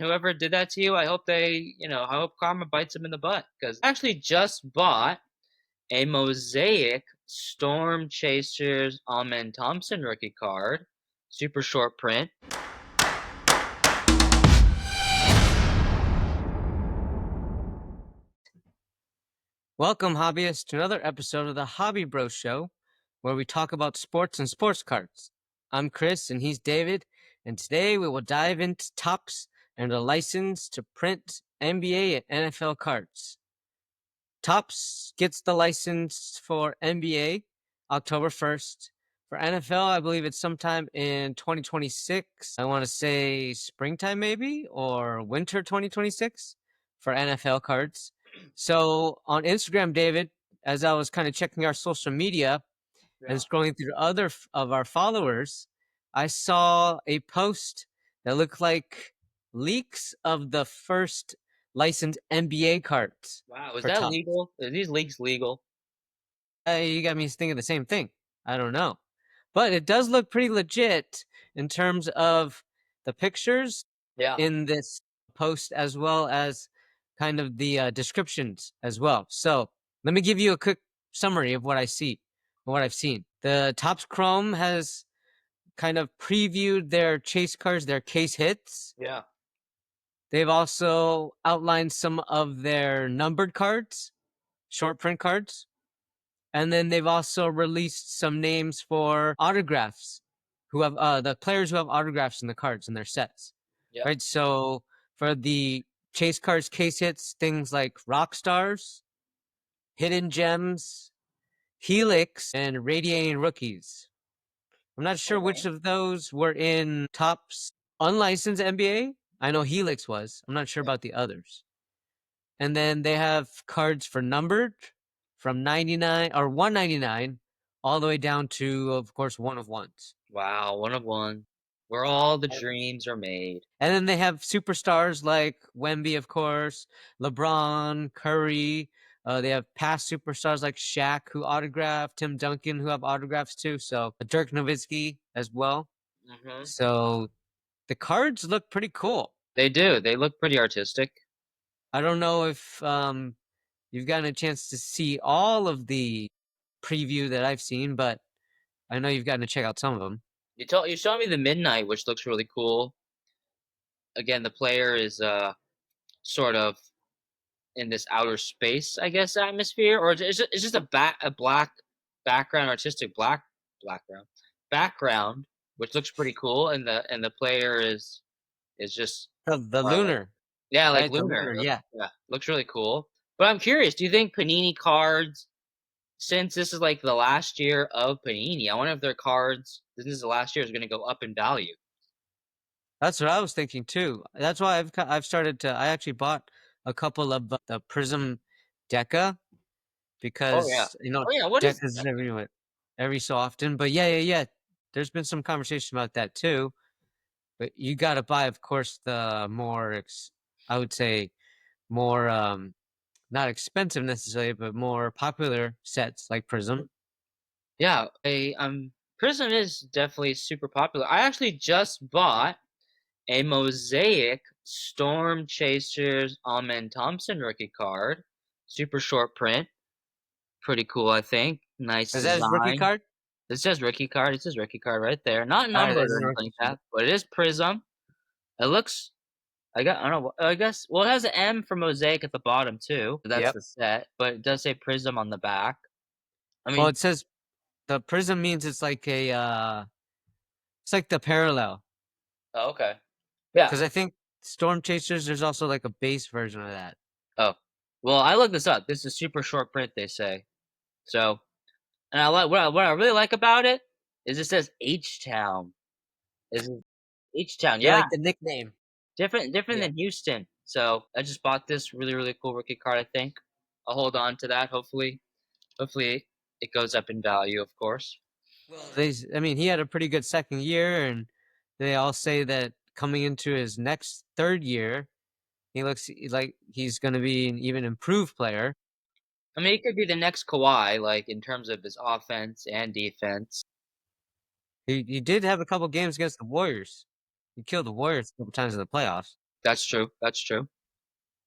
Whoever did that to you, I hope I hope karma bites them in the butt. Because I actually just bought a Mosaic Storm Chasers Amen Thompson rookie card, super short print. Welcome, hobbyists, to another episode of the Hobby Bro Show, where we talk about sports and sports cards. I'm Chris, and he's David, and today we will dive into Topps and a license to print NBA and NFL cards. Topps gets the license for NBA October 1st. For NFL, I believe it's sometime in 2026. I want to say springtime maybe, or winter 2026 for NFL cards. So on Instagram, David, as I was kind of checking our social media and Yeah. scrolling through other of our followers, I saw a post that looked like leaks of the first licensed NBA cards Wow, is for that Topps. legal? Are these leaks legal? You got me thinking the same thing. I don't know. But it does look pretty legit in terms of the pictures Yeah. in this post, as well as kind of the descriptions as well. So let me give you a quick summary of what I see, what I've seen. The Topps Chrome has kind of previewed their chase cards, their case hits. Yeah. They've also outlined some of their numbered cards, short print cards. And then they've also released some names for autographs, who have the players who have autographs in the cards in their sets. Yep. Right. So for the chase cards case hits, things like Rock Stars, Hidden Gems, Helix, and Radiating Rookies. I'm not sure which Okay. of those were in Topps unlicensed NBA. I know Helix was. I'm not sure Yeah. about the others. And then they have cards for numbered from 99 or 199 all the way down to, of course, one of ones. Wow, one of one. Where all the dreams are made. And then they have superstars like Wemby, of course, LeBron, Curry. They have past superstars like Shaq, who autographed, Tim Duncan, who have autographs too. So Dirk Nowitzki as well. Hmm. So the cards look pretty cool. They do. They look pretty artistic. I don't know if you've gotten a chance to see all of the preview that I've seen, but I know you've gotten to check out some of them. You showed me the Midnight, which looks really cool. Again, the player is sort of in this outer space, I guess, atmosphere, or it's just a black background, artistic black background background, which looks pretty cool, and the player is just The more like, Lunar, yeah, like right? The lunar. Lunar, yeah. Yeah, looks really cool. But I'm curious, do you think Panini cards, since this is like the last year of Panini, I wonder if their cards, since this is the last year, is going to go up in value? That's what I was thinking too. That's why I've started to. I actually bought a couple of the Prism Deca Oh yeah. because Oh yeah. What is Decas every so often. But yeah. There's been some conversation about that too. But you got to buy, of course, the more I would say more not expensive necessarily, but more popular sets like Prism. Yeah, Prism is definitely super popular. I actually just bought a Mosaic Storm Chasers Amen Thompson rookie card. Super short print. Pretty cool, I think. Nice Is that his rookie design. card? It says rookie card. It says rookie card right there. Not All right, numbered that's or a anything rookie like card. that, but it is Prism. It looks I don't know. I guess well, it has an M for Mosaic at the bottom too. That's Yep. the set, but it does say Prism on the back. I Well, mean, it says the prism means it's like a it's like the parallel. oh, okay. Yeah. Because I think Storm Chasers, there's also like a base version of that. Oh, well, I looked this up. This is super short print, they say. So, and I like what I really like about it is it says H Town. Is H Town? You Yeah, like the nickname? different Yeah. than Houston. So I just bought this really cool rookie card. I think I'll hold on to that. Hopefully it goes up in value. Of course. Well, I mean, he had a pretty good second year, and they all say that coming into his next third year, he looks like he's going to be an even improved player. I mean, it could be the next Kawhi, like in terms of his offense and defense. He did have a couple games against the Warriors. He killed the Warriors a couple times in the playoffs. That's true. That's true.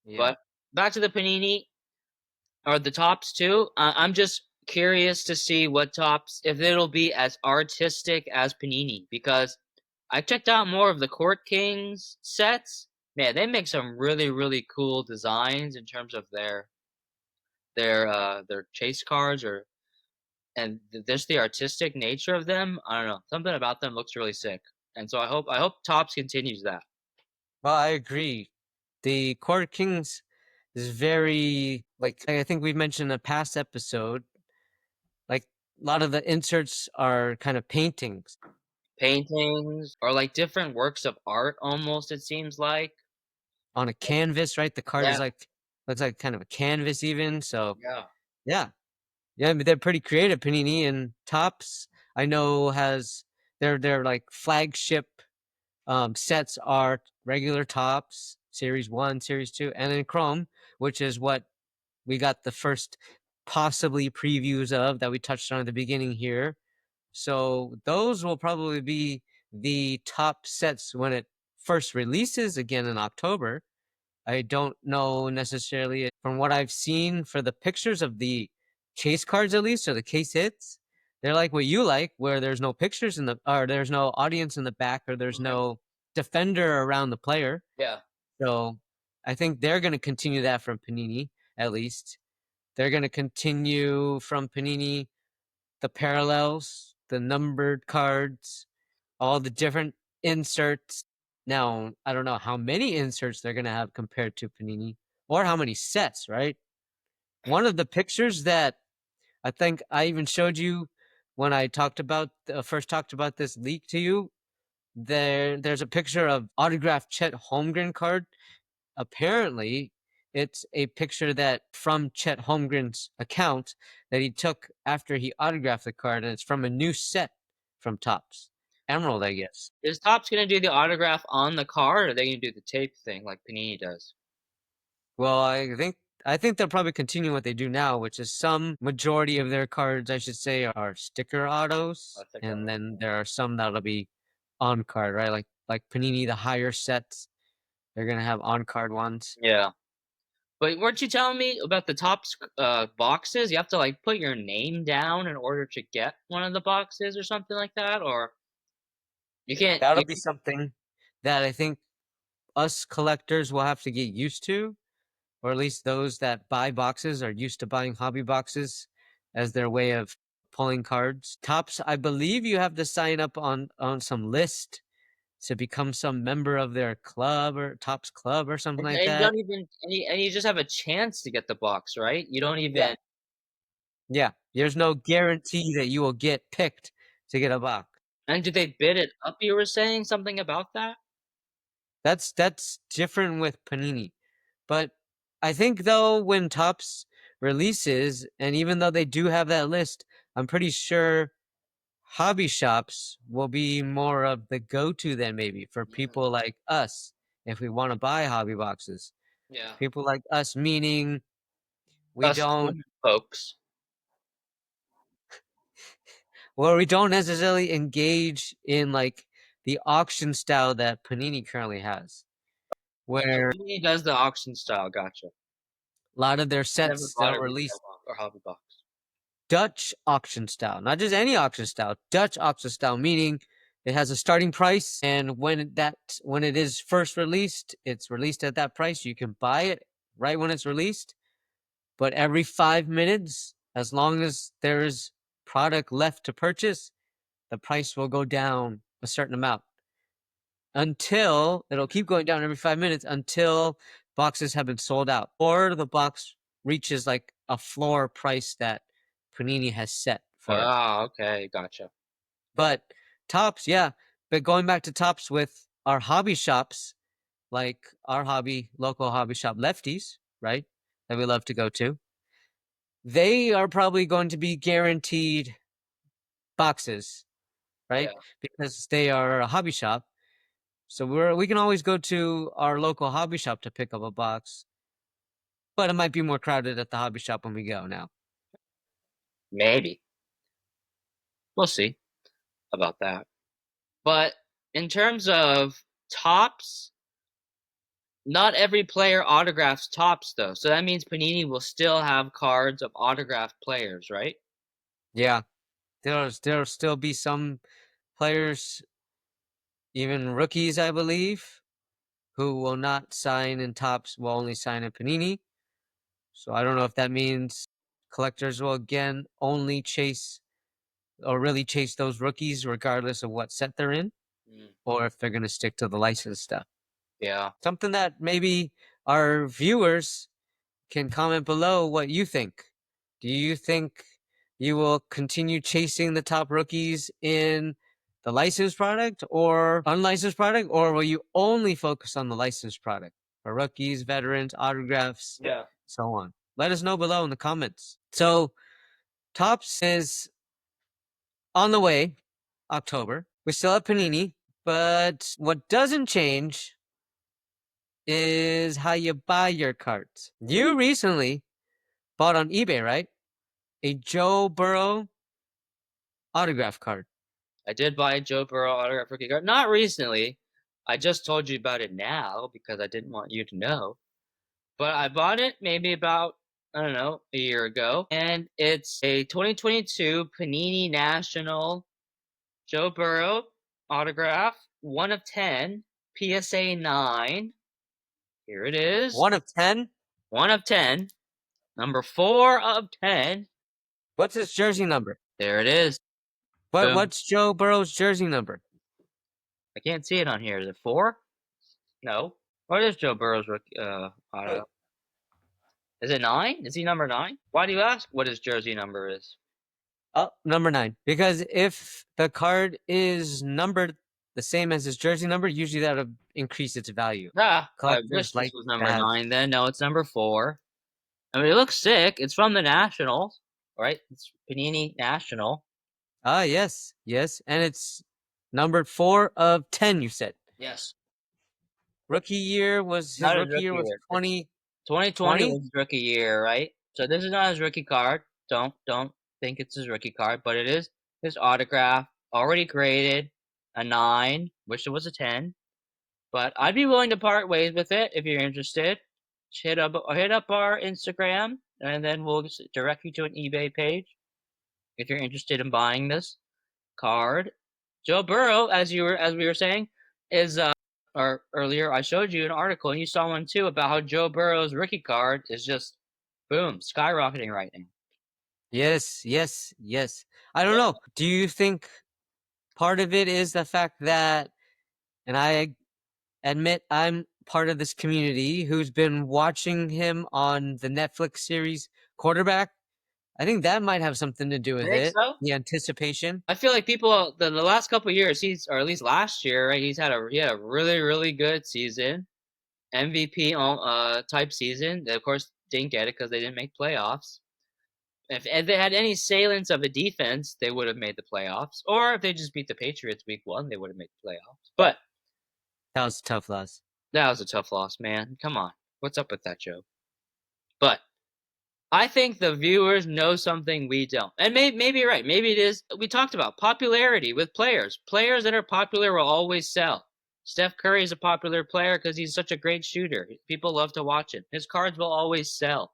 Yeah. But back to the panini or the tops too. I'm just curious to see what tops if it'll be as artistic as panini because I checked out more of the Court Kings sets. Man, they make some really cool designs in terms of their chase cards or and just the artistic nature of them. I don't know, something about them looks really sick, and so I hope Topps continues that. Well, I agree. The Court Kings is very like I think we've mentioned in a past episode. Like a lot of the inserts are kind of paintings Paintings or like different works of art, almost it seems like. on a canvas, right? The card Yeah, is like looks like kind of a canvas even. So yeah. yeah, yeah, I mean, they're pretty creative. Panini and Topps, I know has their like flagship sets are regular Topps, Series 1, Series 2, and then Chrome, which is what we got the first possibly previews of that we touched on at the beginning here. So those will probably be the top sets when it first releases again in October. I don't know necessarily from what I've seen for the pictures of the chase cards at least or the case hits. They're like what you like, where there's no pictures in the or there's no audience in the back or there's Okay. no defender around the player. Yeah. So I think they're going to continue that from Panini at least. They're going to continue from Panini the parallels, the numbered cards, all the different inserts. Now, I don't know how many inserts they're going to have compared to Panini or how many sets, right? One of the pictures that I think I even showed you when I talked about first talked about this leak to you, there's a picture of autographed Chet Holmgren card. Apparently, it's a picture that from Chet Holmgren's account that he took after he autographed the card, and it's from a new set from Topps Emerald, I guess. Is Topps gonna do the autograph on the card, or are they gonna do the tape thing like Panini does? Well, I think they'll probably continue what they do now, which is some majority of their cards, I should say, are sticker autos, I think and then there are some that'll be on card, right? Like Panini, the higher sets, they're gonna have on card ones. Yeah. But weren't you telling me about the Topps boxes? You have to like put your name down in order to get one of the boxes or something like that, or you can't. That'll be something that I think us collectors will have to get used to, or at least those that buy boxes are used to buying hobby boxes as their way of pulling cards. Topps, I believe you have to sign up on some list to become some member of their club or Topps club or something like And you that. don't even and you just have a chance to get the box, right? You don't Yeah. even. Yeah. There's no guarantee that you will get picked to get a box. And do they bid it up? You were saying something about that? That's different with Panini. But I think though when Topps releases, and even though they do have that list, I'm pretty sure hobby shops will be more of the go-to then maybe for people like us if we want to buy hobby boxes. Yeah. People like us meaning we Us don't common folks. we don't necessarily engage in like the auction style that Panini currently has, So where Panini does the auction style, gotcha. a lot of their I never sets bought they'll a retail release box or hobby box. Dutch auction style, not just any auction style. Dutch auction style, meaning it has a starting price, and when it is first released, it's released at that price. You can buy it right when it's released, but every 5 minutes, as long as there is product left to purchase, the price will go down a certain amount until it'll keep going down every 5 minutes until boxes have been sold out or the box reaches like a floor price that Panini has set for it. Ah, okay, gotcha. But Tops, yeah. But going back to Tops with our hobby shops, like our local hobby shop Lefties, right? That we love to go to. They are probably going to be guaranteed boxes, right? Yeah. Because they are a hobby shop. So we can always go to our local hobby shop to pick up a box, but it might be more crowded at the hobby shop when we go now. Maybe. We'll see about that. But in terms of tops, not every player autographs tops though, so that means Panini will still have cards of autographed players, right? Yeah, there'll still be some players, even rookies, I believe, who will not sign in tops, will only sign in Panini. So I don't know if that means collectors will again only chase or really chase those rookies regardless of what set they're in, Mm, or if they're going to stick to the licensed stuff. yeah. Something that maybe our viewers can comment below what you think. Do you think you will continue chasing the top rookies in the licensed product or unlicensed product, or will you only focus on the licensed product for rookies, veterans, autographs, Yeah. so on? Let us know below in the comments. So, Tops is on the way, October. We still have Panini, but what doesn't change is how you buy your cards. You recently bought on eBay, right? A Joe Burrow autograph card. I did buy a Joe Burrow autograph rookie card. Not recently. I just told you about it now because I didn't want you to know. But I bought it maybe about, I don't know, a year ago. And it's a 2022 Panini National Joe Burrow autograph, 1 of 10, PSA 9. Here it is. 1 of 10. 1 of 10. Number 4 of 10. What's his jersey number? There it is. Boom. What's Joe Burrow's jersey number? I can't see it on here. Is it 4? No. What is Joe Burrow's auto? Is it 9? Is he number 9? Why do you ask what his jersey number is? Oh, number 9. Because if the card is numbered the same as his jersey number, usually that'll increase its value. Ah, I wish Collectors this like was to number have. 9 then. No, it's number 4. I mean, it looks sick. It's from the Nationals, right? It's Panini National. Ah, yes, yes, and it's numbered 4 of 10. You said Yes. rookie year was his Not his rookie rookie year was year. 2020 2020. was his rookie year, right? So this is not his rookie card. Don't think it's his rookie card, but it is his autograph, already graded, a 9. Wish it was a 10. But I'd be willing to part ways with it if you're interested. Just hit up our Instagram, and then we'll just direct you to an eBay page if you're interested in buying this card. Joe Burrow, as we were saying, is or earlier I showed you an article and you saw one too about how Joe Burrow's rookie card is just boom skyrocketing right now. Yes, yes, yes. I don't know. Do you think part of it is the fact that, and I admit I'm part of this community who's been watching him on the Netflix series Quarterback? I think that might have something to do I with think it. so. The anticipation. I feel like people the last couple of years or at least last year, right? He had a really good season, MVP type season. They of course didn't get it because they didn't make playoffs. If they had any salience of a defense, they would have made the playoffs. Or if they just beat the Patriots week 1, they would have made the playoffs. But That was a tough loss. that was a tough loss, man. Come on. What's up with that, Joe? But I think the viewers know something we don't. And maybe you're right. Maybe it is. We talked about popularity with players. Players that are popular will always sell. Steph Curry is a popular player because he's such a great shooter. People love to watch him. His cards will always sell.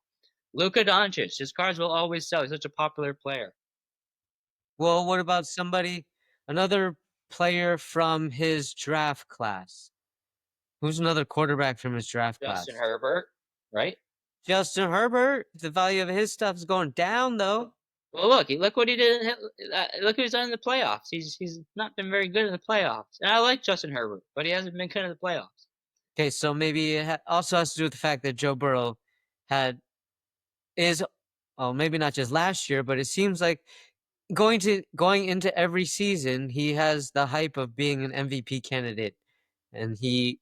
Luka Doncic, his cards will always sell. He's such a popular player. Well, what about another player from his draft class? Who's another quarterback from his draft Justin class? Herbert, right? Justin Herbert. The value of his stuff is going down, though. Well, look what he did. Look what he's done in the playoffs. He's not been very good in the playoffs. And I like Justin Herbert, but he hasn't been good in the playoffs. Okay, so maybe it also has to do with the fact that Joe Burrow is, well, maybe not just last year, but it seems like going into every season, he has the hype of being an MVP candidate, and he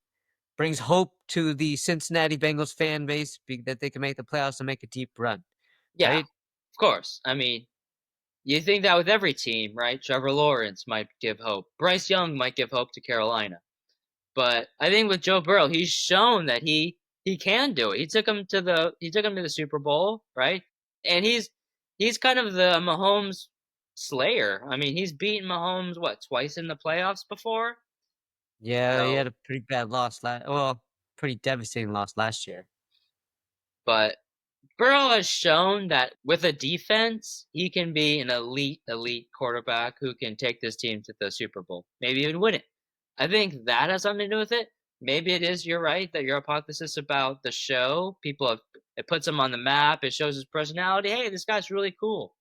brings hope to the Cincinnati Bengals fan base that they can make the playoffs and make a deep run, Yeah, right? of course. I mean, you think that with every team, right? Trevor Lawrence might give hope. Bryce Young might give hope to Carolina. But I think with Joe Burrow, he's shown that he can do it. He took him to the Super Bowl, right? And he's kind of the Mahomes slayer. I mean, he's beaten Mahomes twice in the playoffs before. Yeah, he So had a pretty bad loss well, pretty devastating loss last year. But Burrow has shown that with a defense, he can be an elite quarterback who can take this team to the Super Bowl, maybe even win it. I think that has something to do with it. Maybe it is, you're right, that your hypothesis about the show, it puts him on the map, it shows his personality. Hey, this guy's really cool.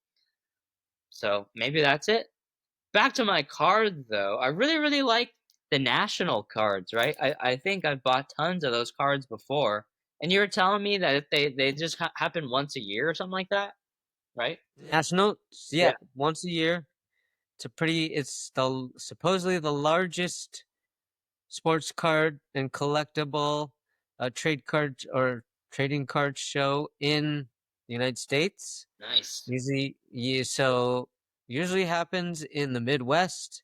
So maybe that's it. Back to my card though, I really like the national cards, right? I think I've bought tons of those cards before, and you were telling me that if they just happen once a year or something like that, right? Nationals, Yeah. yeah, once a year. It's supposedly the largest sports card and collectible trade card or trading card show in the United States. Nice. Usually happens in the Midwest.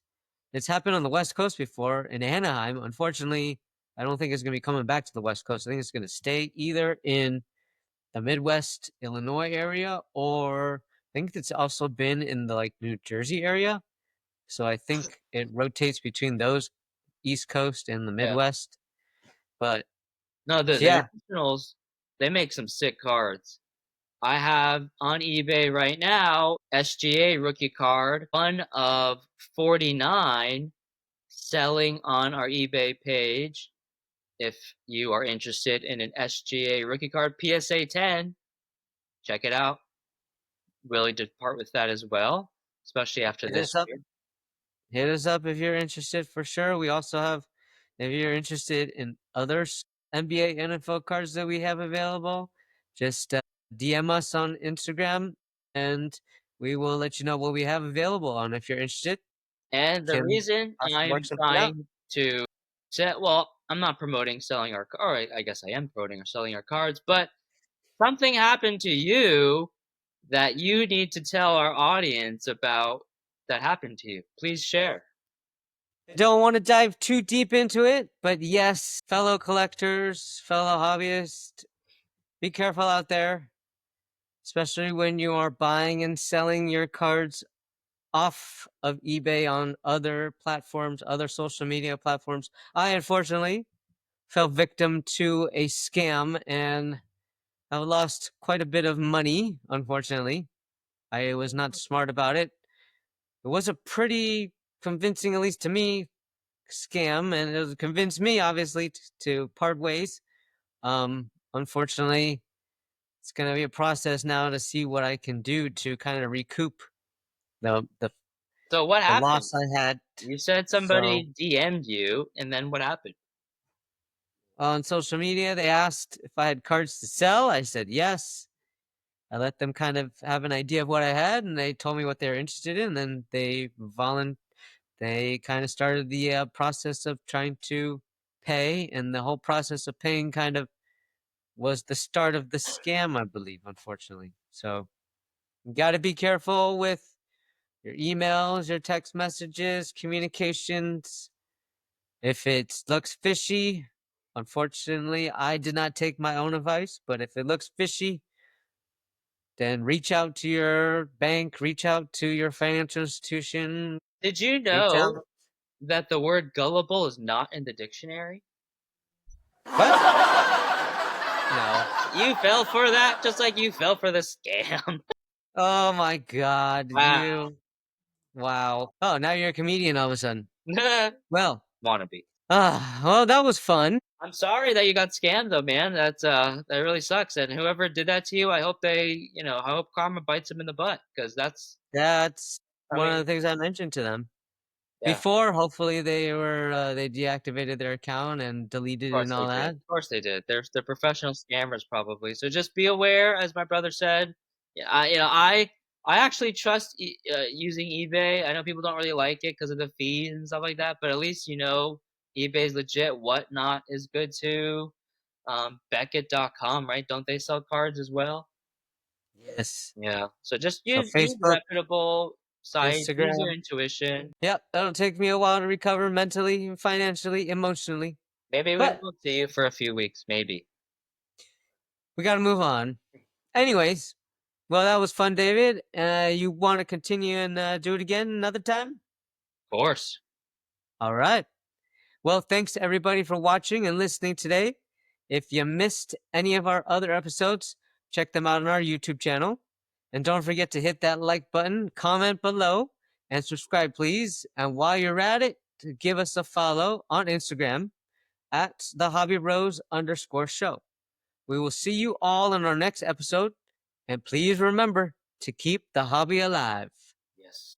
It's happened on the West Coast before in Anaheim. Unfortunately, I don't think it's going to be coming back to the West Coast. I think it's going to stay either in the Midwest, Illinois area, or I think it's also been in the New Jersey area. So I think it rotates between those East Coast and the Yeah. Midwest. But No, the yeah, Nationals, they make some sick cards. I have on eBay right now SGA rookie card, one of 49, selling on our eBay page. If you are interested in an SGA rookie card, PSA 10, check it out. Willing to part with that as well, especially after hit this us up. year. Hit us up if you're interested for sure. We also have, if you're interested in other NBA, NFL cards that we have available, just DM us on Instagram and we will let you know what we have available on. If you're interested, And the can reason possibly I work am something out. trying to set, well, I'm not promoting selling our, all right, I guess I am promoting or selling our cards, but something happened to you that you need to tell our audience about that happened to you. Please share. I don't want to dive too deep into it, but yes, fellow collectors, fellow hobbyists, be careful out there, especially when you are buying and selling your cards off of eBay on other platforms, other social media platforms. I unfortunately fell victim to a scam and I lost quite a bit of money, unfortunately. I was not smart about it. It was a pretty convincing, at least to me, scam, and it convinced me, obviously, to part ways. Unfortunately, it's going to be a process now to see what I can do to kind of recoup the So what the happened? loss I had. You said So somebody DM'd you, and then what happened? on social media, they asked if I had cards to sell. I said yes. I let them kind of have an idea of what I had, and they told me what they were interested in. And then they kind of started the process of trying to pay, and the whole process of paying kind of was the start of the scam, I believe, unfortunately. So you got to be careful with your emails, your text messages, communications. If it looks fishy, unfortunately, I did not take my own advice, but if it looks fishy, then reach out to your bank, reach out to your financial institution, Did you reach know out. that the word gullible is not in the dictionary? What? No. You fell for that just like you fell for the scam. Oh my God, Wow. wow. Oh, now you're a comedian all of a sudden. Well, Wannabe. well, that was fun. I'm sorry that you got scammed though, man. That really sucks. And whoever did that to you, I hope I hope karma bites them in the butt because That's I one of the mean, things I mentioned to them. yeah, of Before, hopefully they deactivated their account and deleted it course and they all did. that. Of course they did. They're professional scammers probably. So just be aware, as my brother said. Yeah, I actually trust using eBay. I know people don't really like it because of the fees and stuff like that, but at least eBay's legit. Whatnot is good too. Beckett.com, right? Don't they sell cards as well? Yes. Yeah. So just So use Facebook, reputable sites, use your Instagram. intuition. Yep, that'll take me a while to recover mentally, financially, emotionally. Maybe we But won't see you for a few weeks, maybe. we got to move on. Anyways, well, that was fun, David. You want to continue and do it again another time? Of course. All right. Well, thanks to everybody for watching and listening today. If you missed any of our other episodes, check them out on our YouTube channel. And don't forget to hit that like button, comment below, and subscribe, please. And while you're at it, give us a follow on Instagram at the Hobby Bros _show. We will see you all in our next episode. And please remember to keep the hobby alive. Yes.